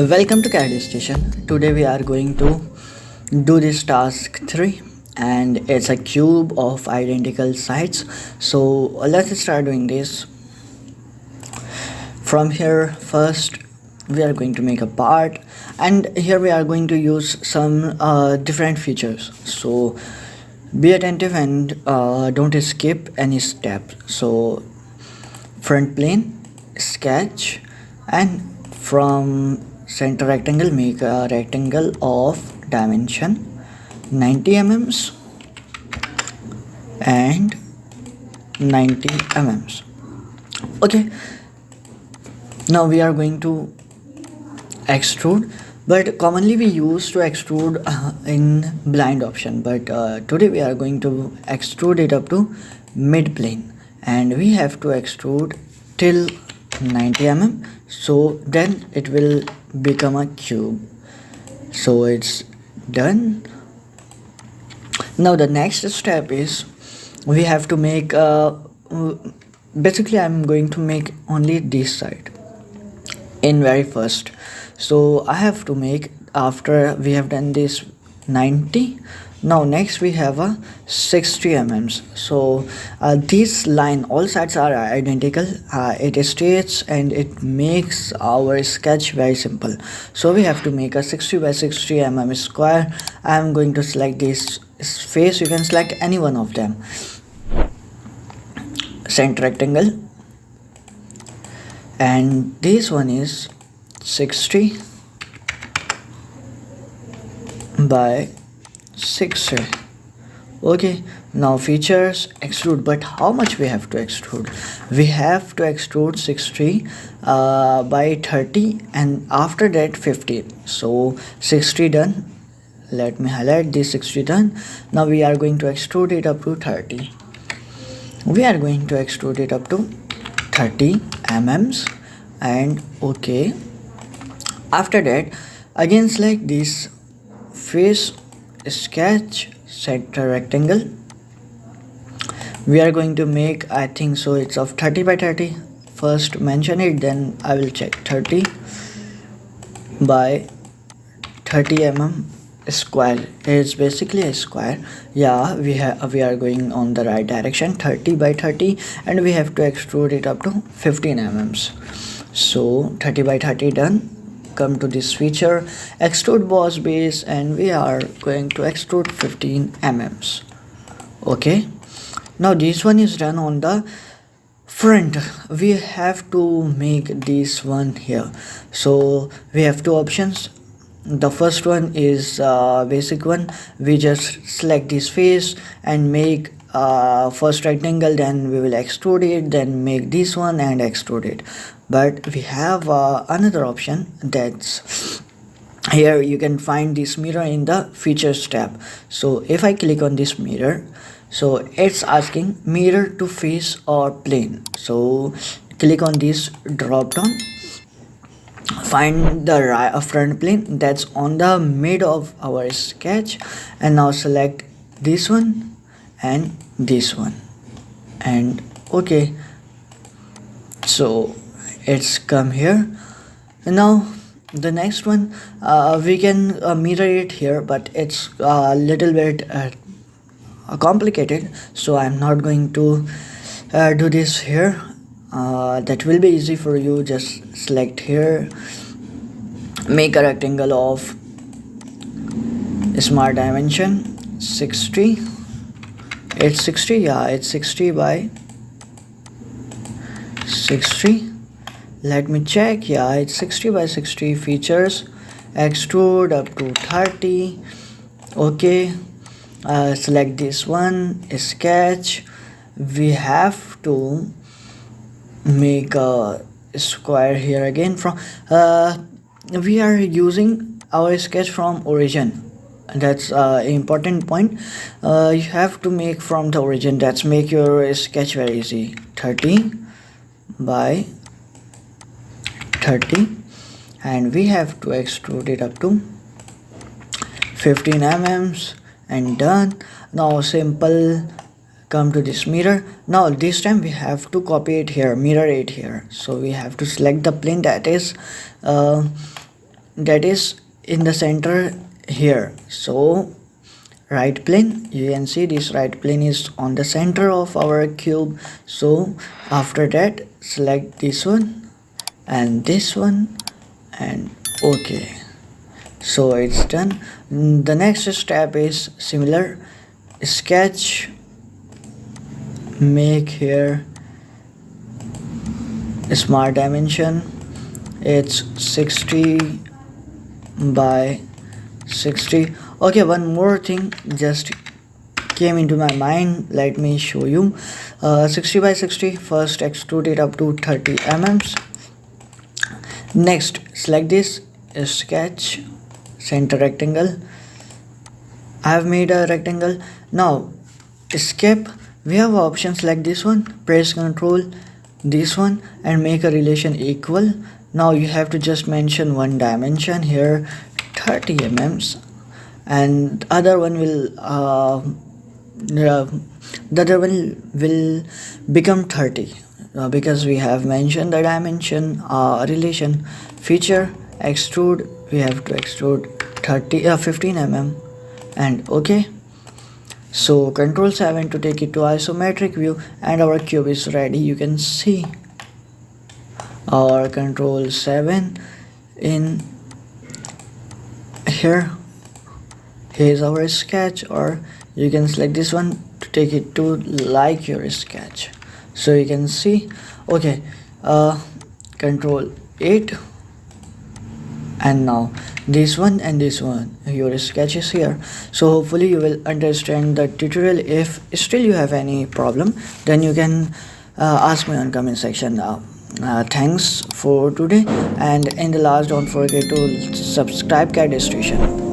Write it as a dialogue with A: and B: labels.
A: Welcome to CAD Station. Today we are going to do this task 3 and it's a cube of identical sides. So let's start doing this. From here first we are going to make a part, and here we are going to use some different features. So be attentive and don't skip any step. So front plane, sketch, and from center rectangle make a rectangle of dimension 90 mm and 90 mm. Okay, now we are going to extrude, but commonly we used to extrude in blind option, but today we are going to extrude it up to mid plane, and we have to extrude till 90 mm, so then it will become a cube. So it's done. Now the next step is we have to make basically I'm going to make only this side in very first. So I have to make, after we have done this 90, now next we have a 60 mm. So this line, all sides are identical, it states and it makes our sketch very simple. So we have to make a 60 by 60 mm square. I am going to select this face. You can select any one of them. Center rectangle, and this one is 60 by 60. Okay, now features, extrude, but how much we have to extrude? We have to extrude 60 by 30, and after that 15. So 60 done. Let me highlight this 60 done. Now we are going to extrude it up to 30. We are going to extrude it up to 30 mm, and okay. After that, again select this face, sketch, center rectangle. We are going to make, I think so it's of 30 by 30. First mention it, then I will check. 30 by 30 mm square is basically a square. Yeah, we are going on the right direction. 30 by 30, and we have to extrude it up to 15 mm. So 30 by 30 done. Come to this feature, extrude boss base, and we are going to extrude 15 mm. Okay, now this one is done. On the front we have to make this one here. So we have two options. The first one is basic one. We just select this face and make first rectangle, then we will extrude it, then make this one and extrude it. But we have another option, that's here. You can find this mirror in the features tab. So if I click on this mirror, so it's asking mirror to face or plane. So click on this drop down, find the front plane that's on the mid of our sketch, and now select this one and this one, and okay. So it's come here. Now the next one, we can mirror it here, but it's a little bit complicated, so I'm not going to do this here. That will be easy for you. Just select here, make a rectangle of smart dimension 60. It's 60, yeah, it's 60 by 60. Let me check. Yeah, it's 60 by 60. Features, extrude up to 30. Okay, select this one, sketch. We have to make a square here again. From we are using our sketch from origin. That's important point. You have to make from the origin. That's make your sketch very easy. 30 by 30, and we have to extrude it up to 15 mm, and done. Now simple, come to this mirror. Now this time we have to copy it here, mirror it here. So we have to select the plane uh, that is in the center here. So right plane, you can see this right plane is on the center of our cube. So after that select this one and this one and okay. So it's done. The next step is similar, sketch, make here a smart dimension, it's 60 by 60. Okay, one more thing just came into my mind, let me show you. 60 by 60, first extrude it up to 30 mm. Next select this, sketch, center rectangle. I have made a rectangle. Now escape, we have options like this one, press Ctrl this one and make a relation equal. Now you have to just mention one dimension here, 30 mm, and other one will the other one will become 30 because we have mentioned the dimension relation feature. Extrude, we have to extrude 15 mm and okay. So Ctrl 7 to take it to isometric view and our cube is ready. You can see our Ctrl 7 in here. Here's our sketch, or you can select this one to take it to like your sketch. So you can see okay, Ctrl 8 and now this one and this one, your sketch is here. So hopefully you will understand the tutorial. If still you have any problem, then you can ask me on comment section. Thanks for today, and in the last don't forget to subscribe Cat Station.